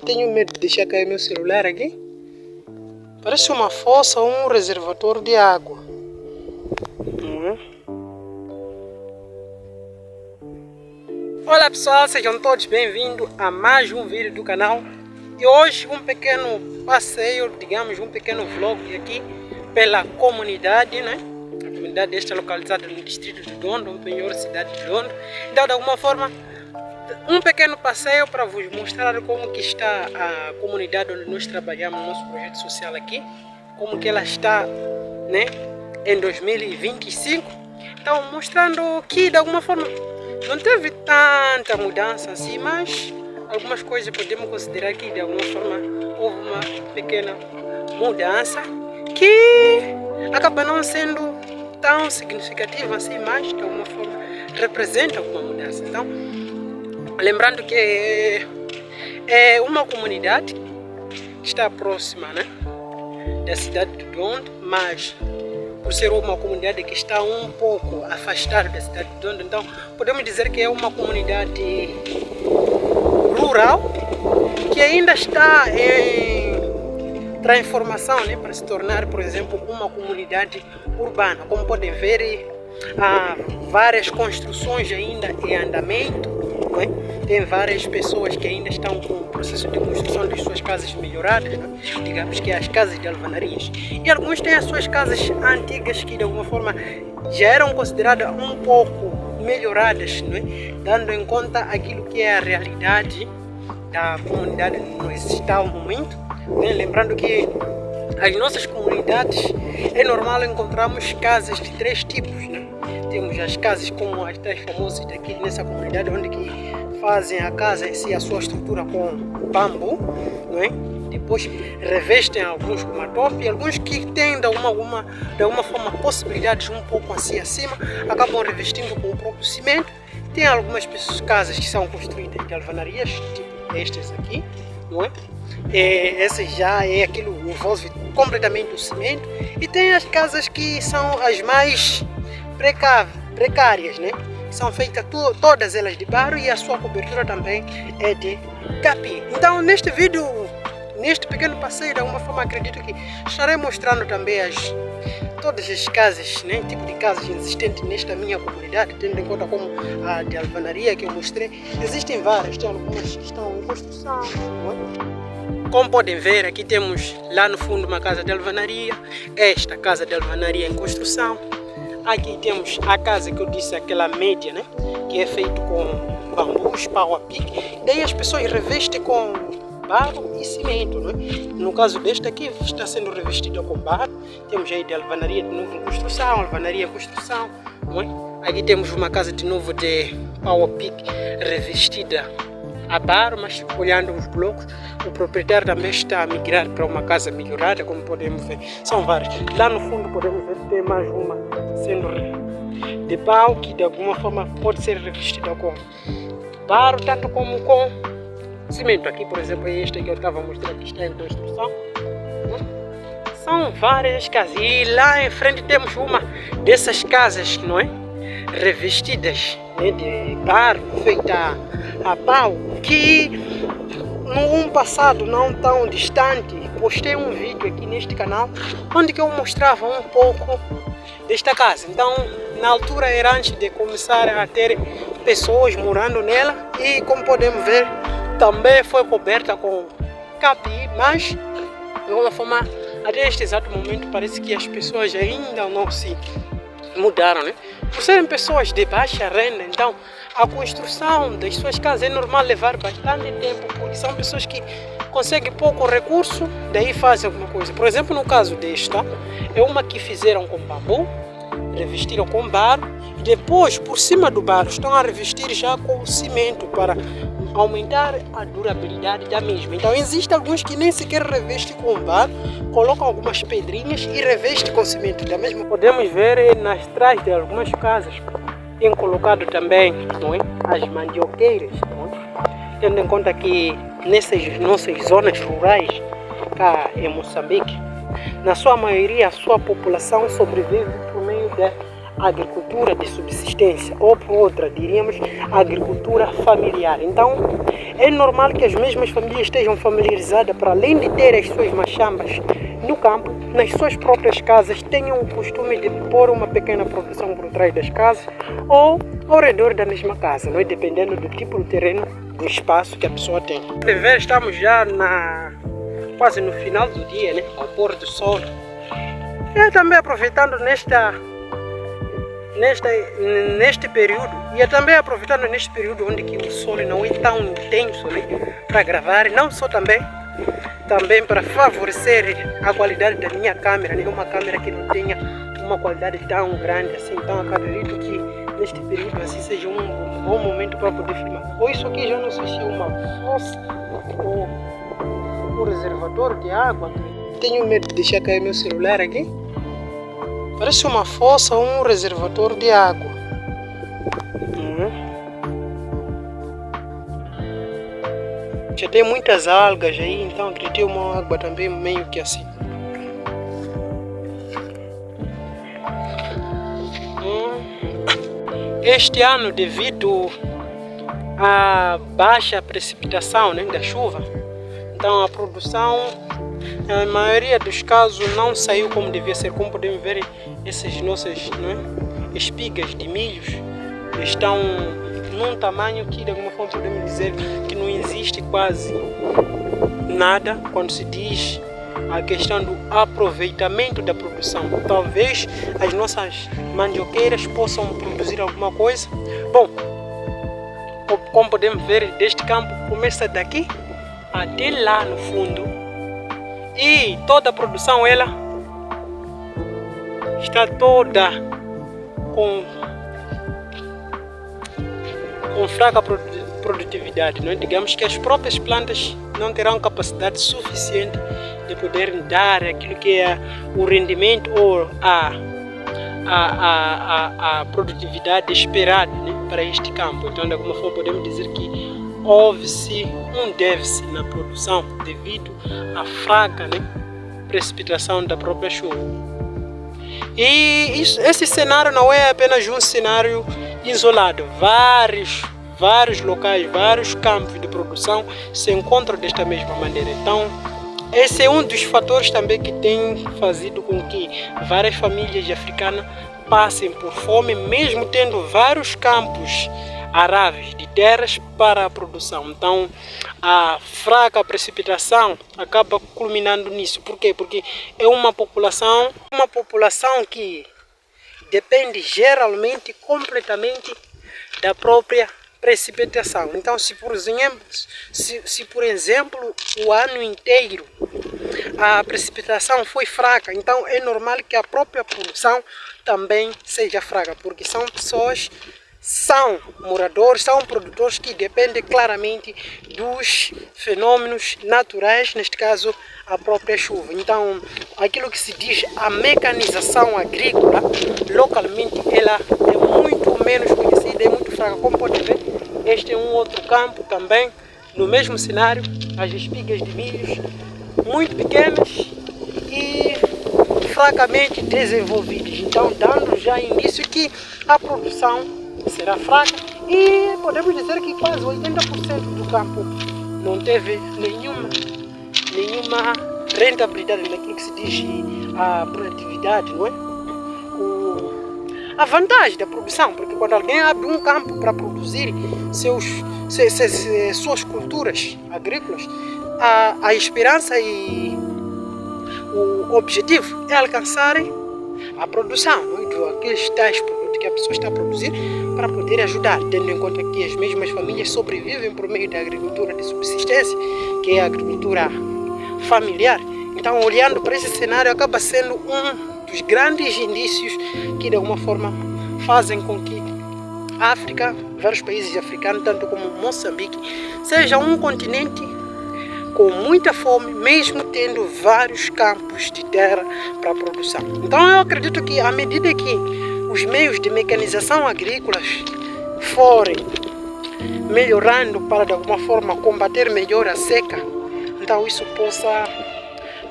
tenho medo de deixar cair meu celular aqui. Parece uma fossa ou um reservatório de água. Não é? Olá pessoal, sejam todos bem-vindos a mais um vídeo do canal. E hoje um pequeno passeio, digamos, um pequeno vlog aqui pela comunidade, né? A comunidade esta localizada no distrito de Dondo, no penhor cidade de Dondo. Então, de alguma forma, um pequeno passeio para vos mostrar como que está a comunidade onde nós trabalhamos no nosso projeto social aqui, como que ela está, né, em 2025. Então, mostrando que de alguma forma não teve tanta mudança assim, mas algumas coisas podemos considerar que de alguma forma houve uma pequena mudança que acaba não sendo tão significativa assim, mas de alguma forma representa alguma mudança. Então, lembrando que é uma comunidade que está próxima, né, da cidade de Dondo, mas por ser uma comunidade que está um pouco afastada da cidade de Dondo, então podemos dizer que é uma comunidade rural que ainda está em transformação, né, para se tornar, por exemplo, uma comunidade urbana. Como podem ver, há várias construções ainda em andamento, né? Tem várias pessoas que ainda estão com o processo de construção das suas casas melhoradas, né? Digamos que as casas de alvenarias. E alguns têm as suas casas antigas que de alguma forma já eram consideradas um pouco melhoradas, né? Dando em conta aquilo que é a realidade da comunidade onde nós estamos no momento, né? Lembrando que as nossas comunidades é normal encontrarmos casas de três tipos, né? Temos as casas como as três famosas daqui nessa comunidade, onde que fazem a casa em si, a sua estrutura com bambu, não é? Depois revestem alguns com matope, e alguns que têm de alguma forma possibilidades um pouco assim acima, acabam revestindo com o próprio cimento. Tem algumas casas que são construídas de alvenarias, tipo estas aqui, não é? Essa já é aquilo que envolve completamente o cimento. E tem as casas que são as mais precárias, né? São feitas todas elas de barro e a sua cobertura também é de capim. Então, neste vídeo, neste pequeno passeio, de alguma forma acredito que estarei mostrando também todas as casas, né, tipo de casas existentes nesta minha comunidade, tendo em conta como a de alvenaria que eu mostrei. Existem várias, tem algumas que estão em construção, não é? Como podem ver, aqui temos lá no fundo uma casa de alvenaria, esta casa de alvenaria em construção. Aqui temos a casa que eu disse, aquela média, né, que é feito com bambus, pau a pique. Daí as pessoas revestem com barro e cimento, né? No caso deste aqui está sendo revestida com barro. Temos aí de alvenaria de novo em construção, alvenaria em construção, não é? Aqui temos uma casa de novo de pau a pique revestida a barro, mas olhando os blocos, o proprietário também está a migrar para uma casa melhorada, como podemos ver. São várias. Lá no fundo podemos ver que tem mais uma sendo de pau, que de alguma forma pode ser revestida com barro, tanto como com cimento. Aqui, por exemplo, é esta que eu estava mostrando que está em construção. São várias casas. E lá em frente temos uma dessas casas, não é? Revestidas, né, de barro, feita a pau, que num passado não tão distante postei um vídeo aqui neste canal onde que eu mostrava um pouco desta casa. Então, na altura era antes de começar a ter pessoas morando nela, e como podemos ver também foi coberta com capim, mas de alguma forma até este exato momento parece que as pessoas ainda não se mudaram, né? Por serem pessoas de baixa renda, então a construção das suas casas é normal levar bastante tempo, porque são pessoas que conseguem pouco recurso, daí fazem alguma coisa. Por exemplo, no caso desta, é uma que fizeram com bambu, revestiram com barro, e depois por cima do barro estão a revestir já com cimento para aumentar a durabilidade da mesma. Então existem alguns que nem sequer revestem com barro, colocam algumas pedrinhas e revestem com cimento. Da mesma podemos ver nas trás de algumas casas tem colocado também, não é, as mandioqueiras, não é? Tendo em conta que nessas nossas zonas rurais cá em Moçambique, na sua maioria a sua população sobrevive por meio da agricultura de subsistência, ou por outra, diríamos, agricultura familiar. Então, é normal que as mesmas famílias estejam familiarizadas, para além de ter as suas machambas no campo, nas suas próprias casas, tenham o costume de pôr uma pequena produção por trás das casas ou ao redor da mesma casa, não é? Dependendo do tipo de terreno, do espaço que a pessoa tem. Estamos já quase no final do dia, né? Ao pôr do sol. E também aproveitando neste período, e também aproveitando neste período onde que o sol não é tão intenso, né? Para gravar, não só também para favorecer a qualidade da minha câmera, né? Uma câmera que não tenha uma qualidade tão grande assim. Então acredito que neste período assim seja um bom momento para poder filmar. Ou isso aqui já não sei se é uma fossa ou um reservatório de água. Tenho medo de deixar cair meu celular aqui. Parece uma fossa ou um reservatório de água. Já tem muitas algas aí, então acredito uma água também meio que assim. Este ano, devido à baixa precipitação, né, da chuva, então a produção, na maioria dos casos, não saiu como devia ser. Como podemos ver, essas nossas, né, espigas de milhos estão num tamanho que de alguma forma podemos dizer que não existe quase nada quando se diz a questão do aproveitamento da produção. Talvez as nossas mandioqueiras possam produzir alguma coisa. Bom, como podemos ver, deste campo começa daqui até lá no fundo, e toda a produção ela está toda com fraca produtividade, não é? Digamos que as próprias plantas não terão capacidade suficiente de poder dar aquilo que é o rendimento ou a produtividade esperada, né, para este campo. Então, de alguma forma, podemos dizer que houve-se um déficit na produção devido à fraca, né, precipitação da própria chuva. E esse cenário não é apenas um cenário isolado. Vários locais, vários campos de produção se encontram desta mesma maneira. Então, esse é um dos fatores também que tem fazido com que várias famílias africanas passem por fome, mesmo tendo vários campos aráveis de terras para a produção. Então, a fraca precipitação acaba culminando nisso. Por quê? Porque é uma população que depende geralmente completamente da própria precipitação. Então, se por exemplo o ano inteiro a precipitação foi fraca, então é normal que a própria produção também seja fraca, porque são pessoas, são moradores, são produtores que dependem claramente dos fenômenos naturais, neste caso a própria chuva. Então, aquilo que se diz a mecanização agrícola, localmente ela é muito menos conhecida, é muito fraca. Como pode ver, este é um outro campo também, no mesmo cenário, as espigas de milhos muito pequenas e fracamente desenvolvidas. Então, dando já início que a produção será fraca, e podemos dizer que quase 80% do campo não teve nenhuma rentabilidade naquilo que se diz a produtividade, não é? A vantagem da produção, porque quando alguém abre um campo para produzir suas culturas agrícolas, a esperança e o objetivo é alcançar a produção, não é? Daqueles tais produtos que a pessoa está a produzir, para poder ajudar, tendo em conta que as mesmas famílias sobrevivem por meio da agricultura de subsistência, que é a agricultura familiar. Então, olhando para esse cenário, acaba sendo um dos grandes indícios que de alguma forma fazem com que a África, vários países africanos, tanto como Moçambique, seja um continente com muita fome, mesmo tendo vários campos de terra para produção. Então eu acredito que à medida que os meios de mecanização agrícola forem melhorando para de alguma forma combater melhor a seca, então isso possa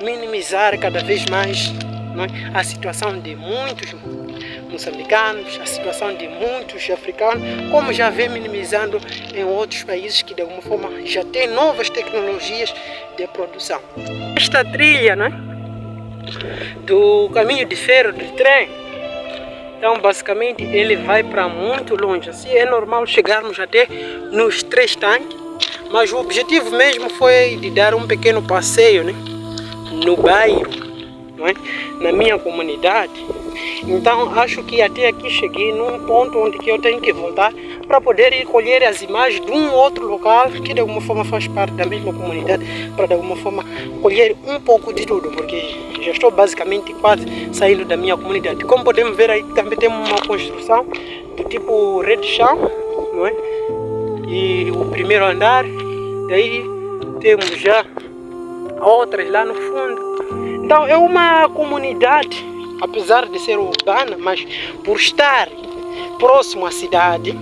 minimizar cada vez mais, não é, a situação de moçambicanos, a situação de muitos africanos, como já vem minimizando em outros países que de alguma forma já têm novas tecnologias de produção. Esta trilha, né, do caminho de ferro de trem, então basicamente ele vai para muito longe. Assim é normal chegarmos até nos 3 tanques, mas o objetivo mesmo foi de dar um pequeno passeio, né, no bairro, não é? Na minha comunidade. Então acho que até aqui cheguei num ponto onde que eu tenho que voltar para poder ir colher as imagens de um outro local que de alguma forma faz parte da mesma comunidade, para de alguma forma colher um pouco de tudo, porque já estou basicamente quase saindo da minha comunidade. Como podemos ver aí também temos uma construção do tipo rede chão, não é? E o primeiro andar, daí temos já outras lá no fundo. Então é uma comunidade, apesar de ser urbana, mas por estar próximo à cidade,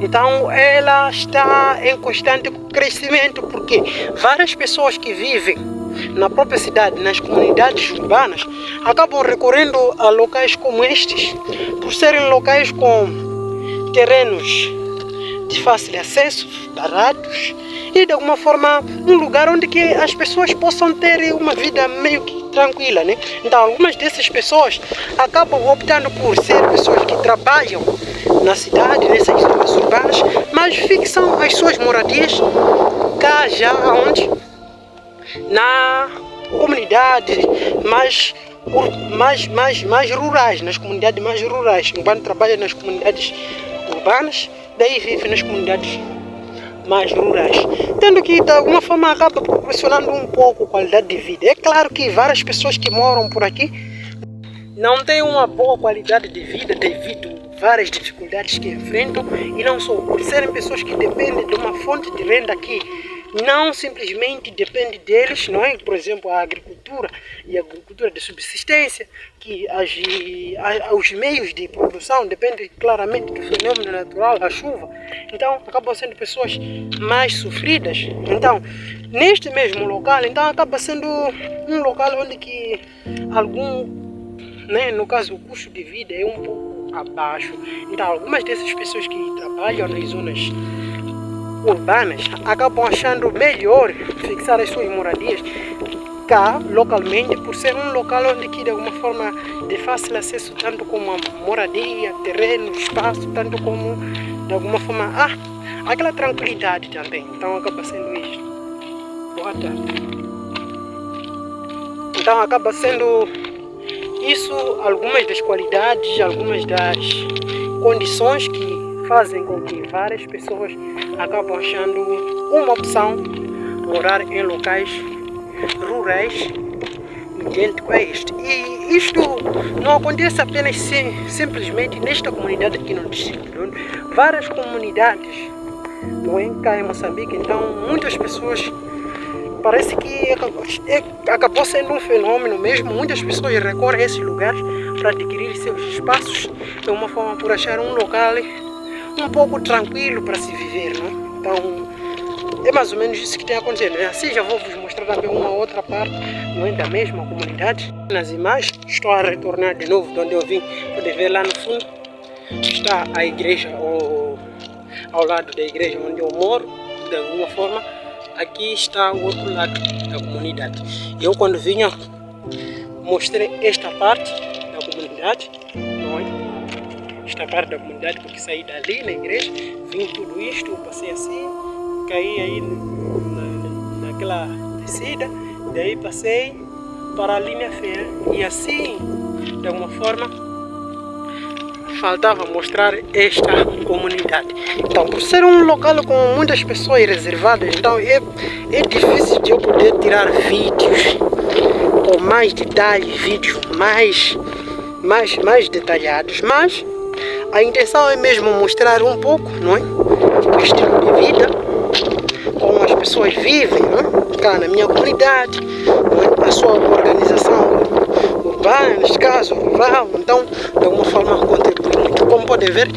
então ela está em constante crescimento, porque várias pessoas que vivem na própria cidade, nas comunidades urbanas, acabam recorrendo a locais como estes, por serem locais com terrenos de fácil acesso, baratos, e de alguma forma um lugar onde que as pessoas possam ter uma vida meio que tranquila, né? Então algumas dessas pessoas acabam optando por ser pessoas que trabalham na cidade, nessas zonas urbanas, mas fixam as suas moradias cá já onde? Na comunidade mais rurais, nas comunidades mais rurais, enquanto trabalha nas comunidades urbanas, daí vive nas comunidades mais rurais, tendo que de alguma forma acaba proporcionando um pouco a qualidade de vida. É claro que várias pessoas que moram por aqui não têm uma boa qualidade de vida devido a várias dificuldades que enfrentam, e não só por serem pessoas que dependem de uma fonte de renda que não simplesmente depende deles, não é? Por exemplo, a agricultura e a agricultura de subsistência, que os meios de produção dependem claramente do fenômeno natural, a chuva. Então, acabam sendo pessoas mais sofridas. Então, neste mesmo local, então acaba sendo um local onde que no caso, o custo de vida é um pouco abaixo. Então, algumas dessas pessoas que trabalham nas zonas urbanas acabam achando melhor fixar as suas moradias cá localmente, por ser um local onde que de alguma forma de fácil acesso, tanto como a moradia, terreno, espaço, tanto como de alguma forma aquela tranquilidade também. Então acaba sendo isto. Boa tarde. Então acaba sendo isso algumas das qualidades, algumas das condições que fazem com que várias pessoas acabam achando uma opção morar em locais rurais idênticos a este. E isto não acontece apenas simplesmente nesta comunidade aqui no distrito de Dondo. Várias comunidades, não é, cá em Moçambique. Então muitas pessoas, parece que acabou sendo um fenômeno mesmo. Muitas pessoas recorrem a esses lugares para adquirir seus espaços de uma forma por achar um local um pouco tranquilo para se viver, né? Então é mais ou menos isso que tem acontecido. Assim já vou vos mostrar também uma outra parte, não é, da mesma comunidade. Nas imagens, estou a retornar de novo de onde eu vim. Pode ver lá no fundo está a igreja, ao lado da igreja onde eu moro. De alguma forma aqui está o outro lado da comunidade. Eu quando vinha mostrei esta parte da comunidade, não é? Esta parte da comunidade, porque saí dali na igreja, vim tudo isto, passei assim, caí aí naquela descida, daí passei para a linha férrea, e assim, de alguma forma, faltava mostrar esta comunidade. Então, por ser um local com muitas pessoas reservadas, então é difícil de eu poder tirar vídeos com mais detalhes, vídeos mais detalhados, mas a intenção é mesmo mostrar um pouco, não é, o estilo de vida, como as pessoas vivem, não é, cá na minha comunidade, não é, a sua organização urbana, neste caso rural. Então de alguma forma contribui muito. Como podem ver,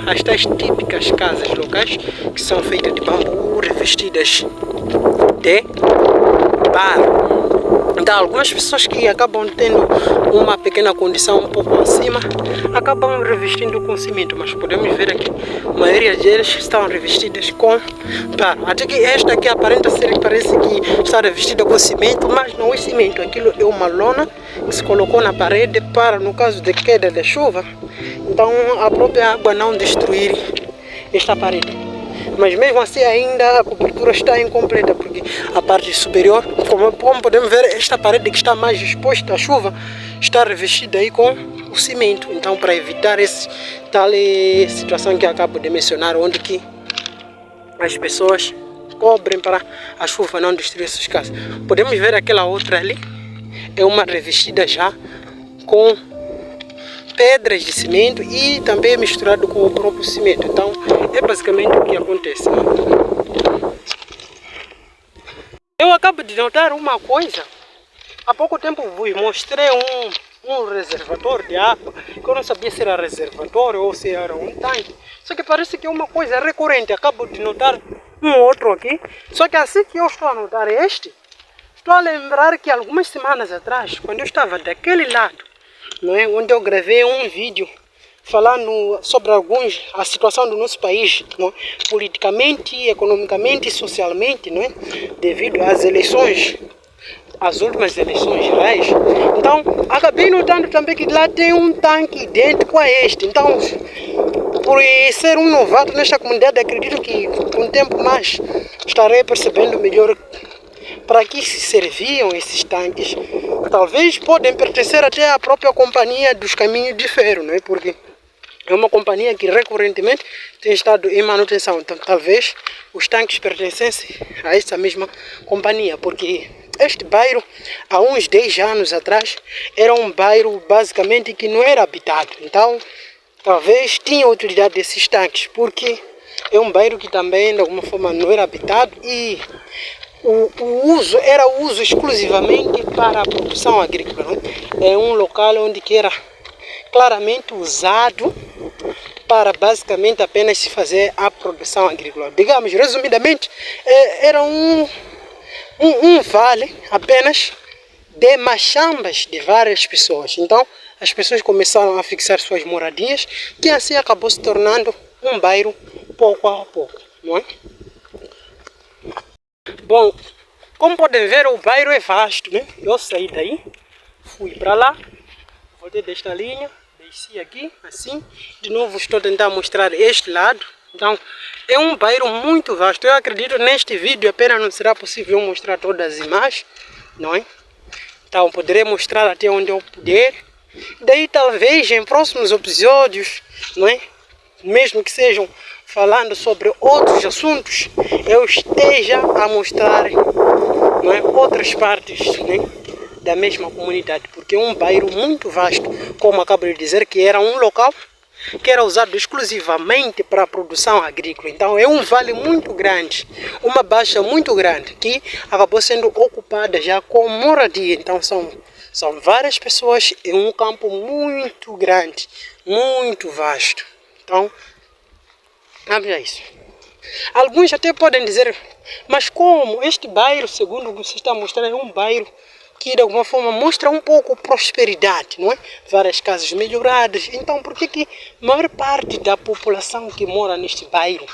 as tais típicas casas locais que são feitas de bambu, revestidas de barro. Então, algumas pessoas que acabam tendo uma pequena condição um pouco acima, acabam revestindo com cimento, mas podemos ver aqui, a maioria deles estão revestidas com barro. Até que esta aqui aparenta ser, parece que está revestida com cimento, mas não é cimento, aquilo é uma lona que se colocou na parede para, no caso de queda de chuva, então a própria água não destruir esta parede. Mas mesmo assim ainda a cobertura está incompleta, porque a parte superior, como podemos ver, esta parede que está mais exposta à chuva está revestida aí com o cimento. Então, para evitar esse tal situação que acabo de mencionar, onde que as pessoas cobrem para a chuva não destruir suas casas. Podemos ver aquela outra ali, é uma revestida já com pedras de cimento e também misturado com o próprio cimento. Então é basicamente o que acontece. Eu acabo de notar uma coisa. Há pouco tempo vos mostrei um reservatório de água, que eu não sabia se era reservatório ou se era um tanque. Só que parece que é uma coisa recorrente. Acabo de notar um outro aqui. Só que assim que eu estou a notar este, estou a lembrar que algumas semanas atrás, quando eu estava daquele lado, não é, onde eu gravei um vídeo falando sobre a situação do nosso país, não é, politicamente, economicamente e socialmente, não é, devido às eleições, as últimas eleições gerais. Então acabei notando também que lá tem um tanque idêntico a este. Então, por ser um novato nesta comunidade, acredito que com o tempo mais estarei percebendo melhor para que se serviam esses tanques. Talvez podem pertencer até à própria companhia dos caminhos de ferro, não é? Porque é uma companhia que recorrentemente tem estado em manutenção. Então talvez os tanques pertencessem a essa mesma companhia, porque este bairro, há uns 10 anos atrás, era um bairro basicamente que não era habitado. Então talvez tinha utilidade desses tanques, porque é um bairro que também de alguma forma não era habitado e o uso era uso exclusivamente para a produção agrícola. Não? É um local onde que era claramente usado para basicamente apenas se fazer a produção agrícola. Digamos, resumidamente, era um vale apenas de machambas de várias pessoas. Então as pessoas começaram a fixar suas moradias, que assim acabou se tornando um bairro pouco a pouco, não é? Bom, como podem ver, o bairro é vasto, né? Eu saí daí, fui para lá, voltei desta linha, desci aqui, assim. De novo estou a tentar mostrar este lado. Então, é um bairro muito vasto. Eu acredito neste vídeo apenas não será possível mostrar todas as imagens, não é? Então, poderei mostrar até onde eu puder. Daí, talvez, em próximos episódios, não é? Mesmo que sejam falando sobre outros assuntos, eu esteja a mostrar, não é, outras partes, né, da mesma comunidade, porque é um bairro muito vasto, como acabo de dizer, que era um local que era usado exclusivamente para a produção agrícola. Então é um vale muito grande, uma baixa muito grande, que acabou sendo ocupada já com moradia. Então são várias pessoas em um campo muito grande, muito vasto. Então, veja isso. Alguns até podem dizer, mas como este bairro, segundo você está mostrando, é um bairro que de alguma forma mostra um pouco prosperidade, não é? Várias casas melhoradas. Então por que a maior parte da população que mora neste bairro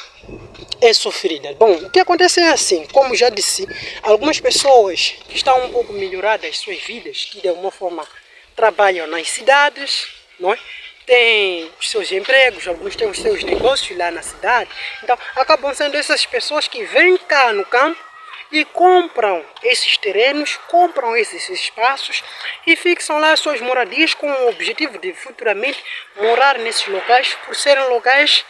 é sofrida? Bom, o que acontece é assim, como já disse, algumas pessoas que estão um pouco melhoradas as suas vidas, que de alguma forma trabalham nas cidades, não é? Tem os seus empregos, alguns têm os seus negócios lá na cidade. Então acabam sendo essas pessoas que vêm cá no campo e compram esses terrenos, compram esses espaços e fixam lá as suas moradias com o objetivo de futuramente morar nesses locais, por serem locais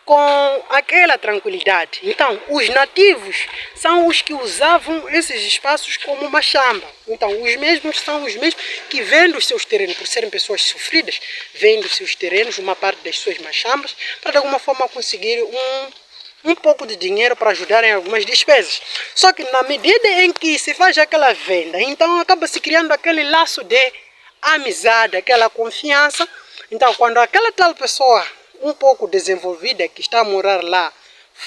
com aquela tranquilidade. Então, os nativos são os que usavam esses espaços como machamba. Então, os mesmos são os mesmos que vendem os seus terrenos, por serem pessoas sofridas, vendem os seus terrenos, uma parte das suas machambas, para de alguma forma conseguir um pouco de dinheiro para ajudar em algumas despesas. Só que na medida em que se faz aquela venda, então acaba se criando aquele laço de amizade, aquela confiança. Então, quando aquela tal pessoa um pouco desenvolvida, que está a morar lá,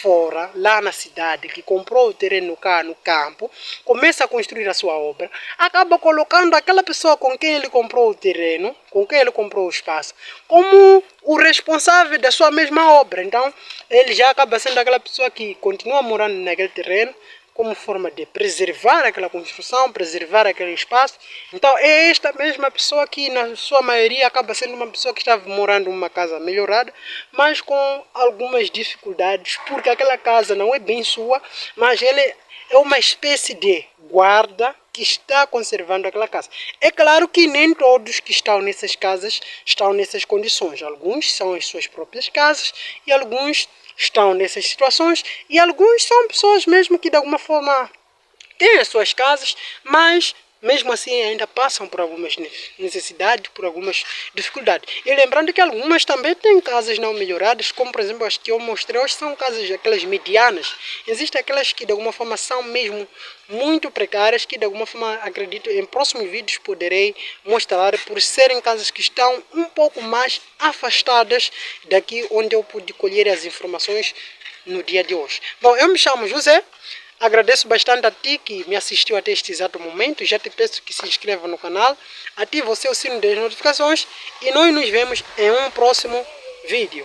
fora, lá na cidade, que comprou o terreno cá no campo, começa a construir a sua obra, acaba colocando aquela pessoa com quem ele comprou o terreno, com quem ele comprou o espaço, como o responsável da sua mesma obra. Então, ele já acaba sendo aquela pessoa que continua morando naquele terreno, como forma de preservar aquela construção, preservar aquele espaço. Então é esta mesma pessoa que na sua maioria acaba sendo uma pessoa que estava morando numa casa melhorada, mas com algumas dificuldades, porque aquela casa não é bem sua, mas ele é uma espécie de guarda que está conservando aquela casa. É claro que nem todos que estão nessas casas estão nessas condições. Alguns são as suas próprias casas e alguns estão nessas situações e alguns são pessoas mesmo que de alguma forma têm as suas casas, mas mesmo assim ainda passam por algumas necessidades, por algumas dificuldades. E lembrando que algumas também têm casas não melhoradas, como por exemplo as que eu mostrei hoje são casas aquelas medianas. Existem aquelas que de alguma forma são mesmo muito precárias, que de alguma forma acredito em próximos vídeos poderei mostrar, por serem casas que estão um pouco mais afastadas daqui onde eu pude colher as informações no dia de hoje. Bom, eu me chamo José. Agradeço bastante a ti que me assistiu até este exato momento. Já te peço que se inscreva no canal, ative o seu sino das notificações e nós nos vemos em um próximo vídeo.